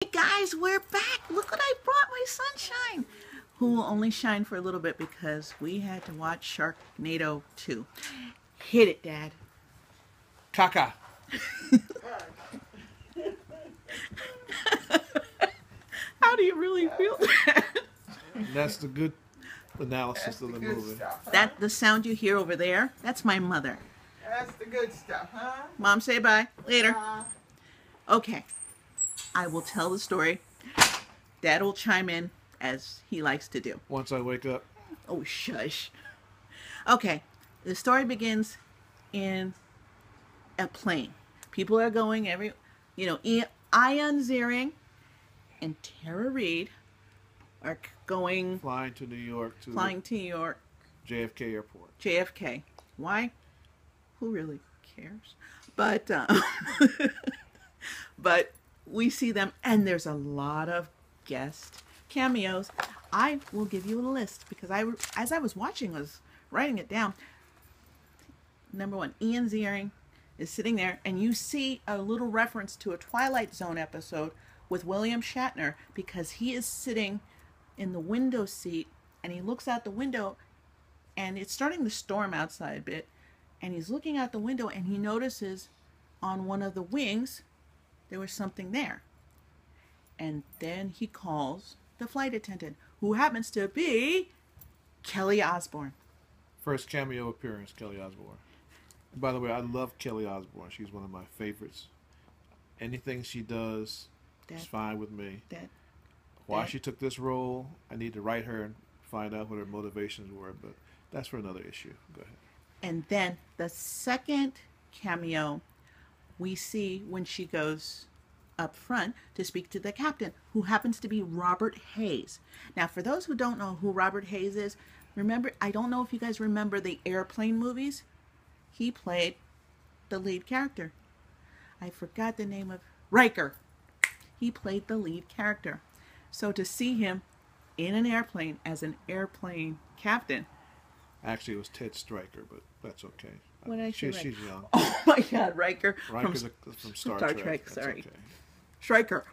Hey guys, we're back. Look what I brought, my sunshine, who will only shine for a little bit because we had to watch Sharknado 2. Hit it, Dad. Caca. How do you really feel that? That's the good analysis of the movie. That the sound you hear over there, that's my mother. That's the good stuff, huh? Mom, say bye. Later. Okay. I will tell the story. Dad will chime in as he likes to do. Once I wake up. Oh, shush. Okay. The story begins in a plane. People are going Ian Ziering and Tara Reid are going... Flying to New York. JFK Airport. JFK. Why? Who really cares? But, but we see them, and there's a lot of guest cameos. I will give you a list because as I was watching, I was writing it down. Number one, Ian Ziering is sitting there, and you see a little reference to a Twilight Zone episode with William Shatner because he is sitting in the window seat, and he looks out the window, and it's starting to storm outside a bit, and he's looking out the window, and he notices on one of the wings there was something there. And then he calls the flight attendant, who happens to be Kelly Osbourne. First cameo appearance, Kelly Osbourne. By the way, I love Kelly Osbourne. She's one of my favorites. Anything she does is fine with me. Why she took this role, I need to write her and find out what her motivations were, but that's for another issue. Go ahead. And then the second cameo we see when she goes up front to speak to the captain, who happens to be Robert Hayes. Now, for those who don't know who Robert Hayes is, remember, I don't know if you guys remember the Airplane movies. He played the lead character. I forgot the name of... Riker. He played the lead character. So to see him in an airplane as an airplane captain... Actually, it was Ted Stryker, but that's okay. What did I say? She's young. Oh my God, Riker. Riker's from Star Trek. Sorry. Okay. Stryker.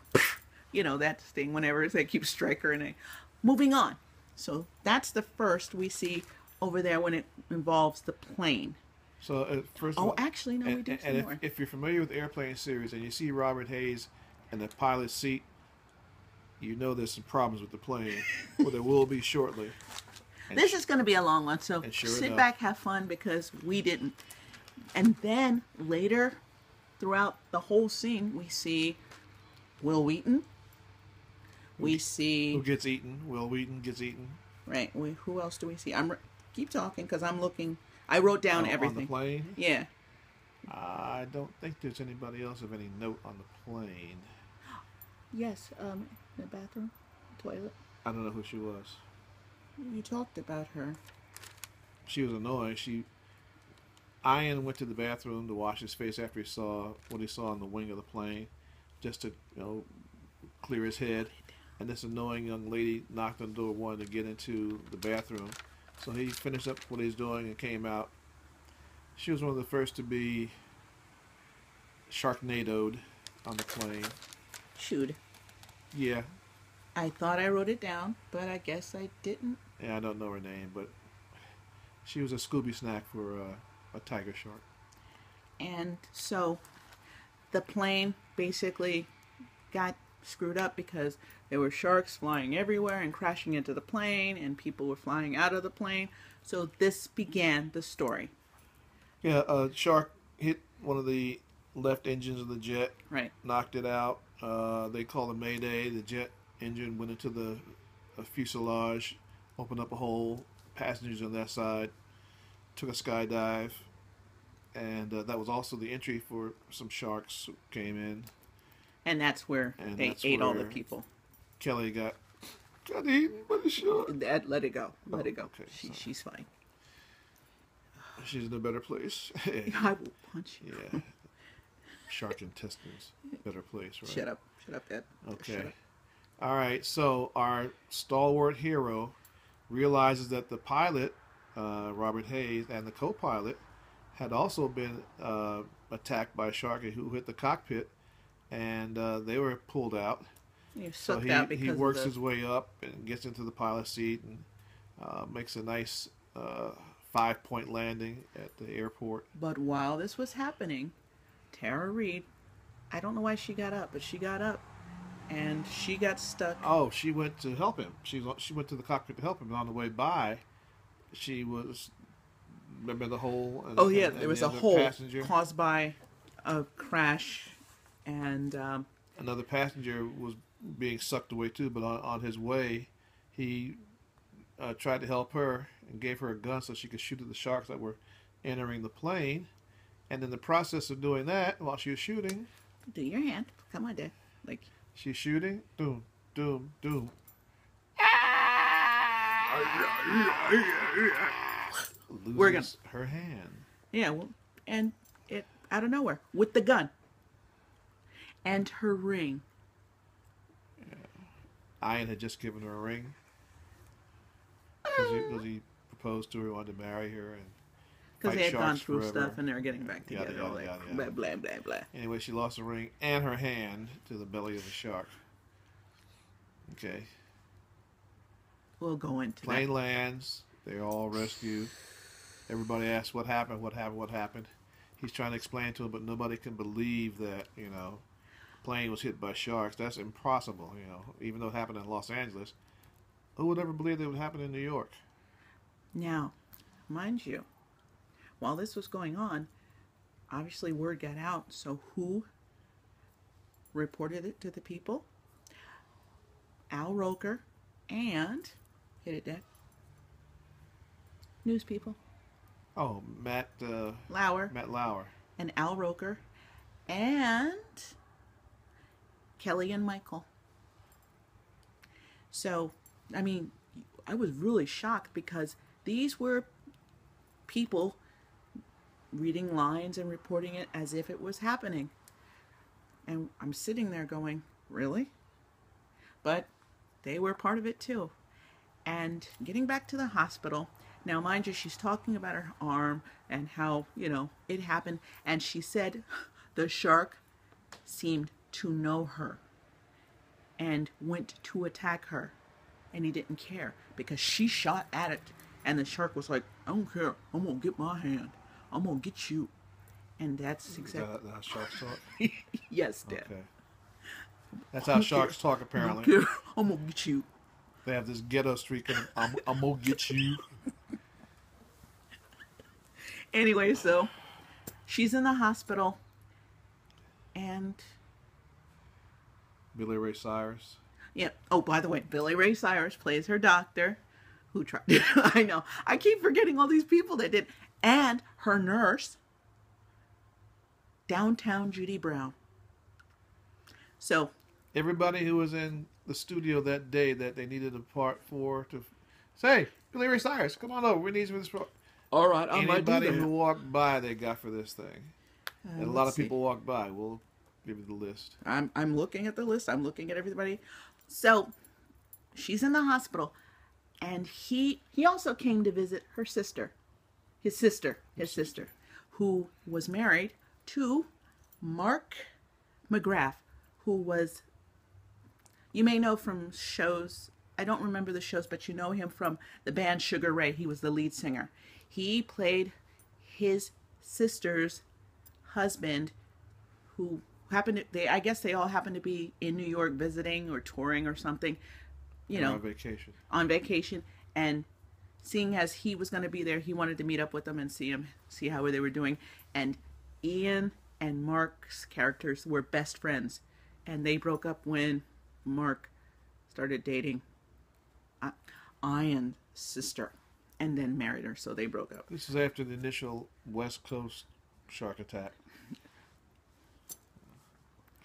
You know, that thing whenever they keep Stryker in it. Moving on. So that's the first we see over there when it involves the plane. So first of all, actually, no, we do see more. If you're familiar with the Airplane series and you see Robert Hayes in the pilot's seat, you know there's some problems with the plane. Well, there will be shortly. And this is going to be a long one, so sit back, have fun, because we didn't. And then later, throughout the whole scene, we see Will Wheaton. We see... Who gets eaten? Will Wheaton gets eaten. Right. Who else do we see? Keep talking, because I'm looking... I wrote down everything. On the plane? Yeah. I don't think there's anybody else of any note on the plane. Yes, in the bathroom, toilet. I don't know who she was. You talked about her. She was annoying. Ian went to the bathroom to wash his face after he saw what he saw on the wing of the plane, just to clear his head. And this annoying young lady knocked on the door, wanted to get into the bathroom. So he finished up what he was doing and came out. She was one of the first to be Sharknadoed on the plane. Shoot. Yeah. I thought I wrote it down, but I guess I didn't. Yeah, I don't know her name, but she was a Scooby snack for a tiger shark. And so the plane basically got screwed up because there were sharks flying everywhere and crashing into the plane, and people were flying out of the plane. So this began the story. Yeah, a shark hit one of the left engines of the jet. Right. Knocked it out. They called a mayday. The jet engine went into the fuselage, opened up a hole. Passengers on that side took a skydive, and that was also the entry for some sharks who came in. And that's where they ate all the people. Kelly got eaten by the shark. Let it go. Let it go. Okay, she's fine. She's in a better place. I will punch you. Yeah. Shark intestines. Better place, right? Shut up, Dad. Okay. All right. So our stalwart hero realizes that the pilot, Robert Hayes, and the co-pilot had also been attacked by a shark who hit the cockpit, and they were pulled out. You So sucked out he because works of the... his way up and gets into the pilot seat and makes a nice 5-point landing at the airport. But while this was happening, Tara Reid, I don't know why she got up, but she got up and she got stuck. Oh, she went to help him. She went to the cockpit to help him. And on the way by, she was, remember the hole? Oh yeah, and there was the a other hole passenger? caused by a crash, and Another passenger was being sucked away too. But on his way, he tried to help her and gave her a gun so she could shoot at the sharks that were entering the plane. And in the process of doing that, while she was shooting, do your hand. Come on, Dad. Like, she's shooting, doom, doom, doom. We're gonna... Loses her hand. Yeah, well, and it out of nowhere with the gun and her ring. Ian had just given her a ring because he proposed to her, wanted to marry her, and Because fight they had gone sharks through forever. stuff and they were getting back Yada, together. yada, All that yada, blah, yada. blah, blah, blah. Anyway, she lost the ring and her hand to the belly of the shark. Okay. We'll go into Plane that. lands. They're all rescued. Everybody asks what happened, what happened, what happened. He's trying to explain to them, but nobody can believe that, plane was hit by sharks. That's impossible, even though it happened in Los Angeles. Who would ever believe that it would happen in New York? Now, mind you, while this was going on, obviously word got out. So who reported it to the people? Al Roker and, hit it, Dad, news people. Oh, Matt Lauer Lauer. and Al Roker and Kelly and Michael. So, I mean, I was really shocked because these were people reading lines and reporting it as if it was happening. And I'm sitting there going, really? But they were part of it too. And getting back to the hospital, now mind you, she's talking about her arm and how, it happened. And she said the shark seemed to know her and went to attack her. And he didn't care because she shot at it. And the shark was like, I don't care. I'm going to get my hand. I'm going to get you. And that's exactly... Is that how sharks talk? Yes, Dad. Okay. That's how sharks talk, apparently. I don't care. I'm going to get you. They have this ghetto streak in them. I'm going to get you. Anyway, so she's in the hospital. And... Billy Ray Cyrus. yeah. Oh, by the way, Billy Ray Cyrus plays her doctor. Who tried... I know. I keep forgetting all these people that did. And her nurse... Downtown Judy Brown. So, Everybody who was in the studio that day that they needed a part for to say, Billy Ray Cyrus, come on over. We need you for this part. all right, I might do Anybody that. who walked by, they got for this thing. And a lot let's of people walked by. We'll give you the list. I'm looking at the list. I'm looking at everybody. So, she's in the hospital, and he also came to visit her sister, his sister, who was married to Mark McGrath, who was, you may know from shows, I don't remember the shows, but you know him from the band Sugar Ray. He was the lead singer. He played his sister's husband, who happened to, I guess they all happened to be in New York visiting or touring or something, On vacation. on vacation. And seeing as he was going to be there, he wanted to meet up with them and see how they were doing. And Ian and Mark's characters were best friends. And they broke up when Mark started dating Ian's sister and then married her. So they broke up. This is after the initial West Coast shark attack.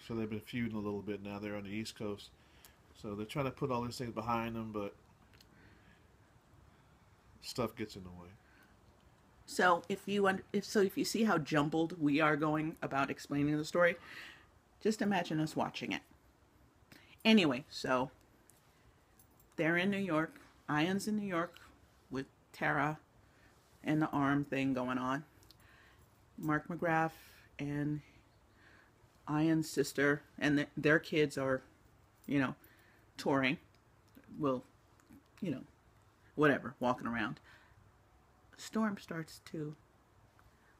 So they've been feuding a little bit now. They're on the East Coast. So they're trying to put all these things behind them, but stuff gets in the way. So if you see how jumbled we are going about explaining the story, just imagine us watching it. Anyway, so they're in New York. Ian's in New York with Tara and the arm thing going on. Mark McGrath and Ian's sister and their kids are you know, touring, will, whatever, walking around. Storm starts to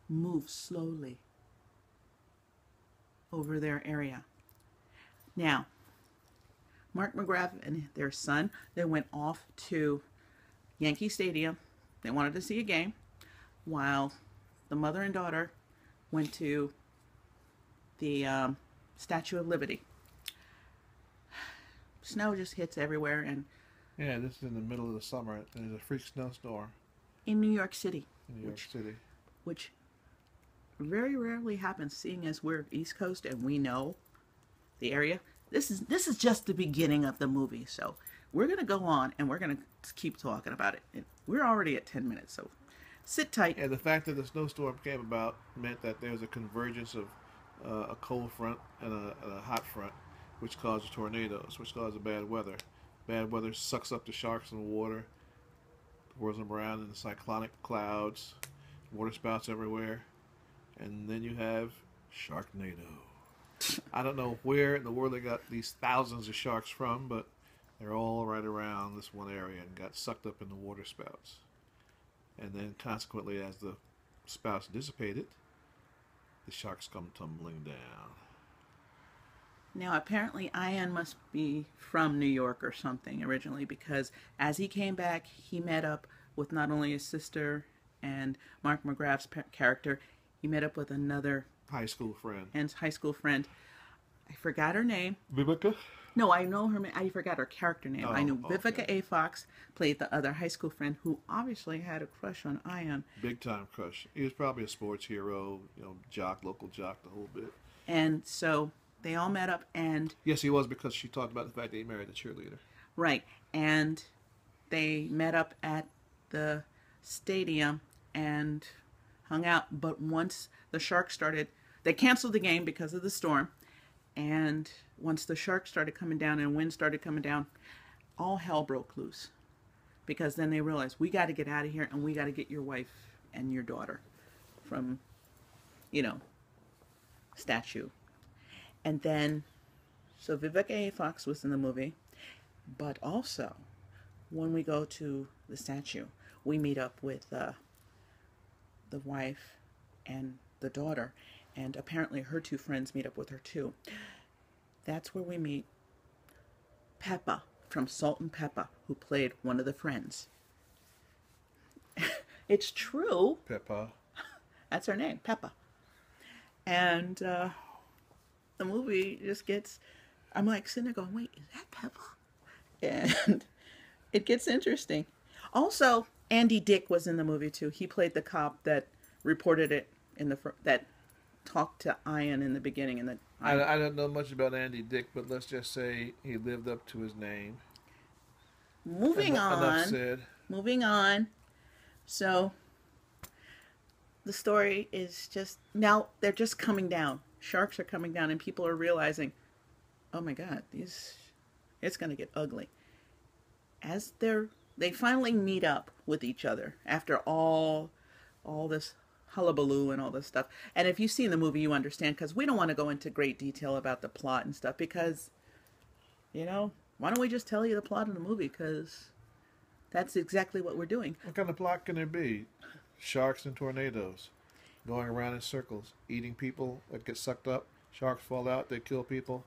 move slowly over their area. Now, Mark McGrath and their son, they went off to Yankee Stadium. They wanted to see a game, while the mother and daughter went to the Statue of Liberty. Snow just hits everywhere, and Yeah, this is in the middle of the summer. There's a freak snowstorm in New York City, in New York City. which very rarely happens, seeing as we're East Coast and we know the area. This is just the beginning of the movie, so we're gonna go on and we're gonna keep talking about it. We're already at 10 minutes, so sit tight. And the fact that the snowstorm came about meant that there was a convergence of a cold front and a hot front, which caused tornadoes, which caused bad weather. Bad weather sucks up the sharks in the water, whirls them around in the cyclonic clouds, water spouts everywhere, and then you have Sharknado. I don't know where in the world they got these thousands of sharks from, but they're all right around this one area and got sucked up in the water spouts. And then consequently, as the spouts dissipated, the sharks come tumbling down. Now, apparently, Ian must be from New York or something originally, because as he came back, he met up with not only his sister and Mark McGrath's character, he met up with another High school friend. and high school friend. I forgot her name. Vivica? No, I know her. I forgot her character name. I knew okay. Vivica A. Fox played the other high school friend who obviously had a crush on Ian. Big time crush. He was probably a sports hero, jock, local jock, the whole bit. And so they all met up, and Yes, he was, because she talked about the fact that he married a cheerleader. right, and they met up at the stadium and hung out. But once the Sharks started, they canceled the game because of the storm. And once the Sharks started coming down and wind started coming down, all hell broke loose. Because then they realized, we got to get out of here, and we got to get your wife and your daughter from, statue. And then, so Vivica A. Fox was in the movie, but also, when we go to the statue, we meet up with the wife and the daughter, and apparently her two friends meet up with her too. That's where we meet Peppa from Salt and Peppa, who played one of the friends. It's true. Peppa. That's her name, Peppa. And the movie just gets, I'm like sitting there going, wait, is that Peppa? And it gets interesting. Also, Andy Dick was in the movie too. He played the cop that reported it that talked to Ian in the beginning. I don't know much about Andy Dick, but let's just say he lived up to his name. Moving on. Enough said. Moving on. So, the story is just, now they're just coming down. Sharks are coming down, and people are realizing, oh my God, it's going to get ugly. As they finally meet up with each other after all this hullabaloo and all this stuff. And if you've seen the movie, you understand, because we don't want to go into great detail about the plot and stuff, because, why don't we just tell you the plot of the movie, because that's exactly what we're doing. What kind of plot can there be? Sharks and tornadoes going around in circles, eating people that get sucked up. Sharks fall out, they kill people.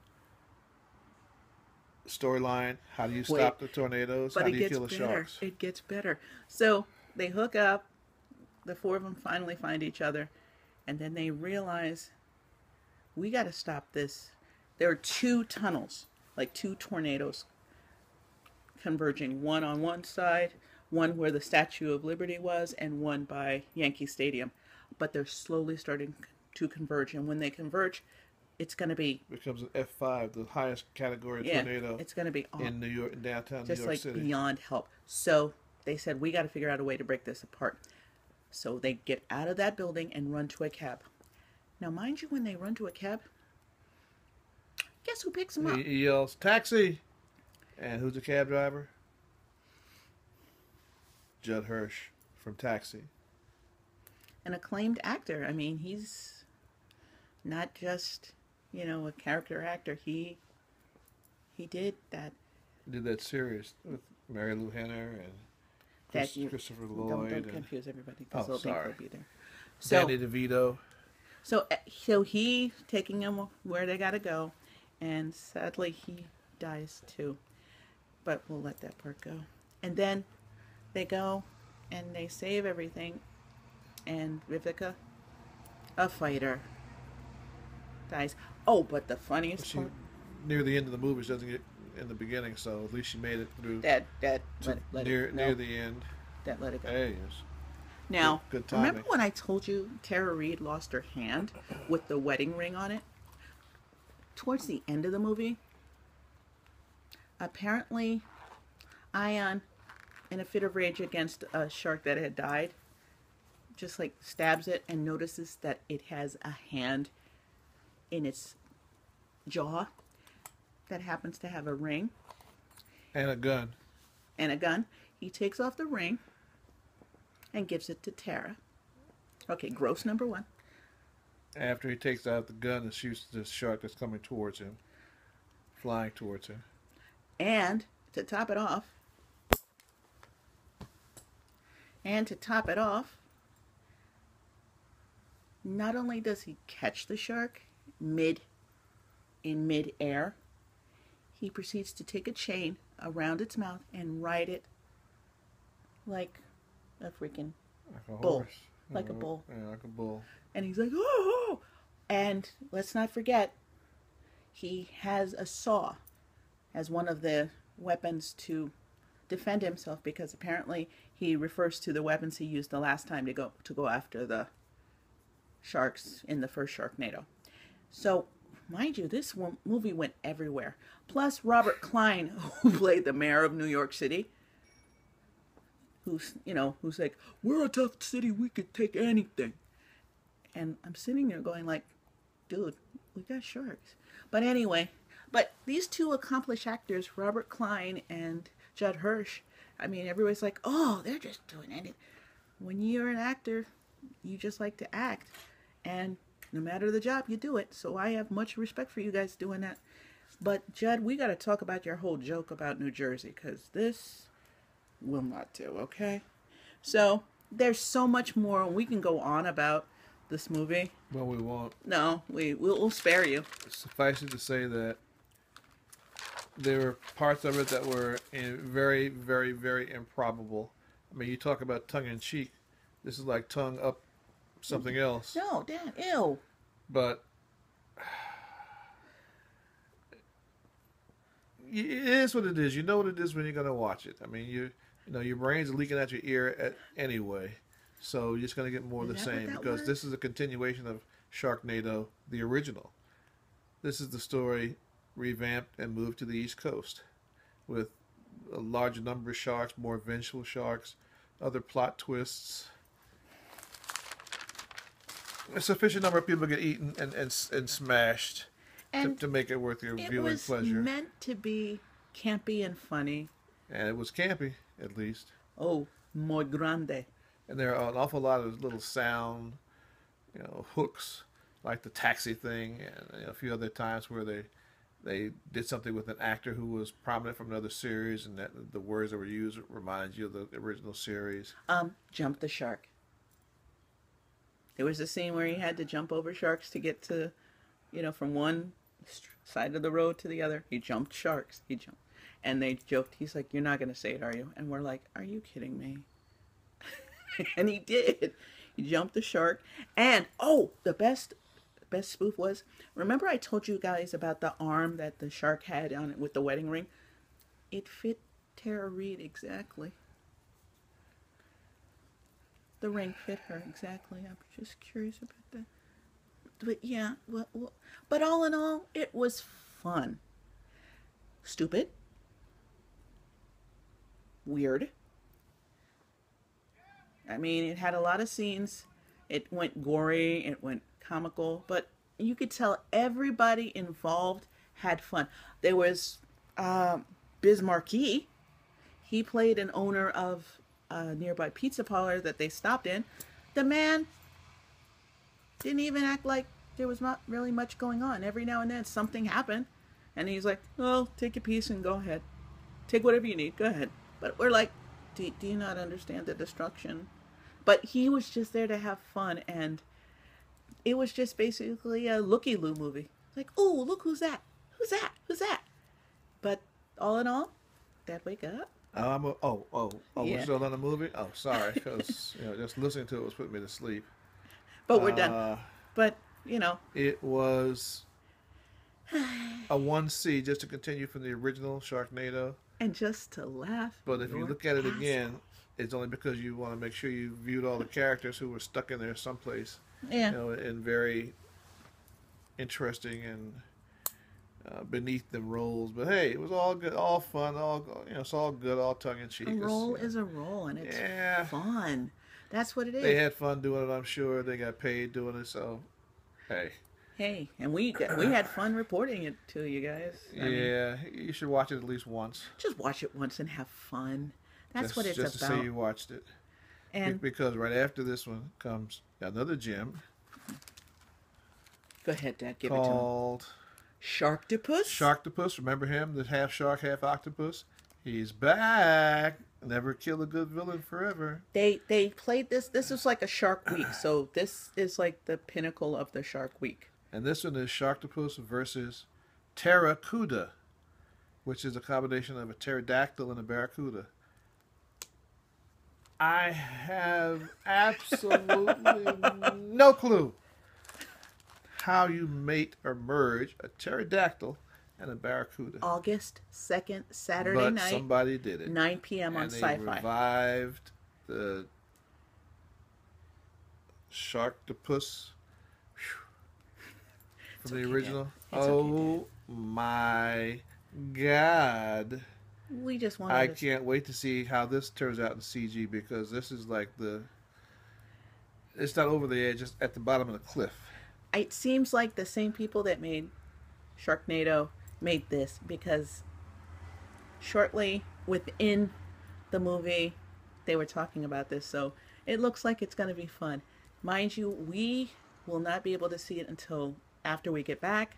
Storyline, how do you stop the tornadoes? But how do you kill the sharks? It gets better. So they hook up. The four of them finally find each other, and then they realize, we got to stop this. There are two tunnels, like two tornadoes converging, one on one side, one where the Statue of Liberty was, and one by Yankee Stadium. But they're slowly starting to converge, and when they converge, it's going to be... Becomes an F5, the highest category tornado. It's going to be in New York, in downtown just New York like City. beyond help. So they said, we got to figure out a way to break this apart. So they get out of that building and run to a cab. Now, mind you, when they run to a cab, guess who picks them up? He yells, "Taxi!" And who's the cab driver? Judd Hirsch from Taxi. An acclaimed actor. I mean, he's not just, a character actor. He He did that. He did that series with Mary Lou Henner and That you Christopher don't, Lloyd. don't and confuse everybody because Oh, they'll think sorry. they'll be there. So, Danny DeVito. so he taking them where they gotta go, and sadly he dies too. But we'll let that part go. And then they go and they save everything, and Vivica, a fighter, dies. Oh, but the funniest She part near the end of the movie. She doesn't get in the beginning, so at least she made it through that to let near it, no, near the end. that let it go. Hey, yes. Now, Good timing. remember when I told you Tara Reid lost her hand with the wedding ring on it? Towards the end of the movie, apparently, Ion, in a fit of rage against a shark that had died, just like stabs it and notices that it has a hand in its jaw that happens to have a ring And a gun. and a gun. He takes off the ring and gives it to Tara. Okay, gross number one. After he takes out the gun and shoots the shark that's coming towards him, flying towards him. And to top it off, not only does he catch the shark in mid-air, he proceeds to take a chain around its mouth and ride it like a freaking Like a bull. horse. Like a bull. Yeah, like a bull. And he's like, oh! And let's not forget, he has a saw as one of the weapons to defend himself, because apparently he refers to the weapons he used the last time to go after the sharks in the first Sharknado. So, mind you, this movie went everywhere. Plus, Robert Klein, who played the mayor of New York City, who's like, we're a tough city, we could take anything. And I'm sitting there going like, dude, we got sharks. But anyway, these two accomplished actors, Robert Klein and Judd Hirsch, I mean, everybody's like, oh, they're just doing anything. When you're an actor, you just like to act. And no matter the job, you do it. So I have much respect for you guys doing that. But Judd, we got to talk about your whole joke about New Jersey, because this will not do, okay? So there's so much more, and we can go on about this movie. Well, we won't. No, we'll spare you. Suffice it to say that there were parts of it that were very, very, very improbable. I mean, you talk about tongue-in-cheek. This is like tongue up something else. No, Dad, ew. But it is what it is. You know what it is when you're going to watch it. I mean, you know, your brain's leaking out your ear anyway. So you're just going to get more of the Is that what same, that because was? this is a continuation of Sharknado, the original. This is the story revamped and moved to the East Coast with a larger number of sharks, more vengeful sharks, other plot twists. A sufficient number of people get eaten and smashed And to make it worth your it viewing was pleasure. meant to be campy and funny. And it was campy, at least. Oh, muy grande. And there are an awful lot of little sound, hooks, like the taxi thing, and a few other times where they did something with an actor who was prominent from another series, and that the words that were used reminds you of the original series. Jump the shark. There was a scene where he had to jump over sharks to get to, from one side of the road to the other. He jumped sharks. He jumped. And they joked, he's like, you're not going to say it, are you? And we're like, are you kidding me? And he did. He jumped the shark. And, the best spoof was, remember I told you guys about the arm that the shark had on it with the wedding ring? It fit Tara Reid exactly. The ring fit her exactly. I'm just curious about that. But yeah, but all in all, it was fun. Stupid. Weird. I mean, it had a lot of scenes. It went gory, it went comical, but you could tell everybody involved had fun. There was Biz Marquis. He played an owner of a nearby pizza parlor that they stopped in. The man didn't even act like there was not really much going on. Every now and then something happened, And he's like, well, take a piece and go ahead. Take whatever you need. Go ahead. But we're like, do you not understand the destruction? But he was just there to have fun. And it was just basically a looky-loo movie. Like, oh, look, who's that? Who's that? Who's that? But all in all, Dad, wake up. We're Yeah. still on the movie? Oh, sorry, because just listening to it was putting me to sleep. But we're done. But, It was a 1C, just to continue from the original Sharknado. and just to laugh. But if you your look at it ass again, off. it's only because you want to make sure you viewed all the characters who were stuck in there someplace. Yeah. In very interesting and beneath them roles. But hey, it was all good, all fun, it's all good, all tongue in cheek. A role is a role, and it's fun. That's what it is. They had fun doing it, I'm sure. They got paid doing it, so hey. Hey, and we had fun reporting it to you guys. I mean, You should watch it at least once. just watch it once and have fun. That's what it's just about. to say you watched it. And Because right after this one comes another gem go ahead, Dad, give it to him. called Sharktopus. Sharktopus. Remember him, the half shark, half octopus? He's back. Never kill a good villain forever. They played this. This is like a Shark Week, so this is like the pinnacle of the Shark Week. And this one is Sharktopus versus Terracuda, which is a combination of a pterodactyl and a barracuda. I have absolutely no clue how you mate or merge a pterodactyl and a barracuda. August 2nd, Saturday But night, somebody did it. 9 p.m. on And they Sci-Fi. revived the Sharktopus from the okay, original. Dad. It's okay, Oh my God. We just wanted I to can't wait to see how this turns out in CG, because this is like it's not over the edge, it's at the bottom of the cliff. It seems like the same people that made Sharknado made this, because shortly within the movie they were talking about this, so it looks like it's going to be fun. Mind you, we will not be able to see it until after we get back,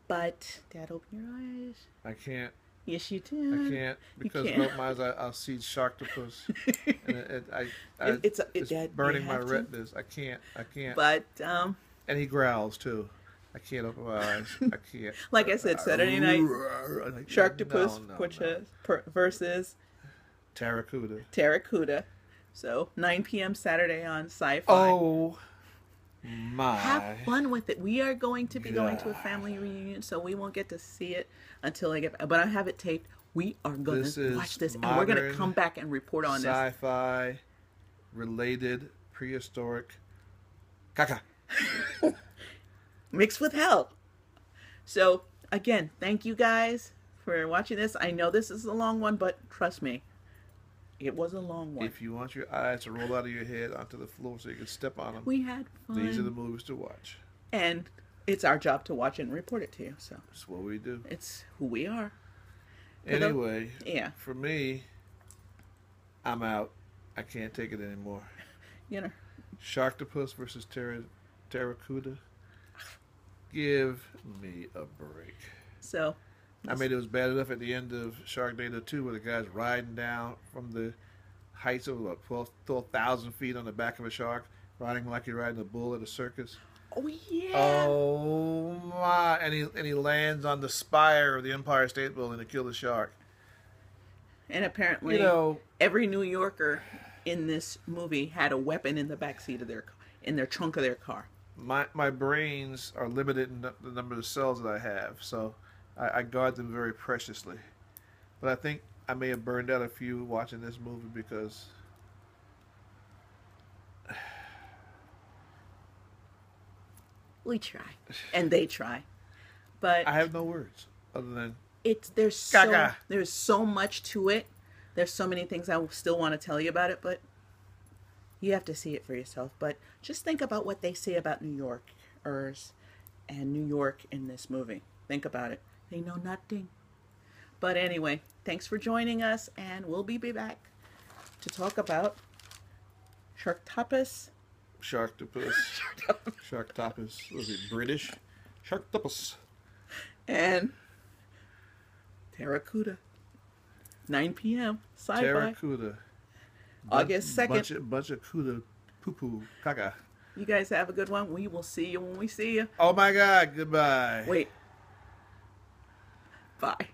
but Dad, open your eyes. I can't. Yes, you do. I can't, because can't. with my eyes I'll see Sharktopus, and It's it's burning my retinas. I can't. But And he growls too. I can't open my eyes. I can't. like I said, Saturday night, Like, Sharktopus no. versus Terracuda. Terracuda. So 9 p.m. Saturday on Sci-Fi. Oh my! Have fun with it. We are going to be going to a family reunion, so we won't get to see it until I get back. But I have it taped. We are going to watch this, and we're going to come back and report on this. Sci-fi related prehistoric caca. Mixed with hell. So again, thank you guys for watching this. I know this is a long one, but trust me, it was a long one. If you want your eyes to roll out of your head onto the floor so you can step on them, We had fun. these are the movies to watch. And it's our job to watch it and report it to you. So That's what we do. it's who we are. Anyway, Yeah. for me, I'm out. I can't take it anymore. You know. Sharktopus versus Terracuda. Give me a break. So I mean, it was bad enough at the end of Sharknado 2 where the guy's riding down from the heights of what, 12,000 feet on the back of a shark, riding like you're riding a bull at a circus. oh yeah. Oh my! And he lands on the spire of the Empire State Building to kill the shark. And apparently, every New Yorker in this movie had a weapon in the backseat of their trunk of their car. My brains are limited in the number of cells that I have, so I guard them very preciously. But I think I may have burned out a few watching this movie because We try, and they try, but I have no words other than there's Gaga. so much to it. There's so many things I still want to tell you about it, but you have to see it for yourself. But just think about what they say about New Yorkers and New York in this movie. Think about it. They know nothing. But anyway, thanks for joining us, and we'll be back to talk about Sharktopus. Sharktopus. Sharktopus. Was it British? Sharktopus. And Terracuda. 9 p.m. Sci-fi. Terracuda. August 2nd. Bunch of cuda poo-poo caca. You guys have a good one. We will see you when we see you. Oh my God, goodbye. Wait. Bye.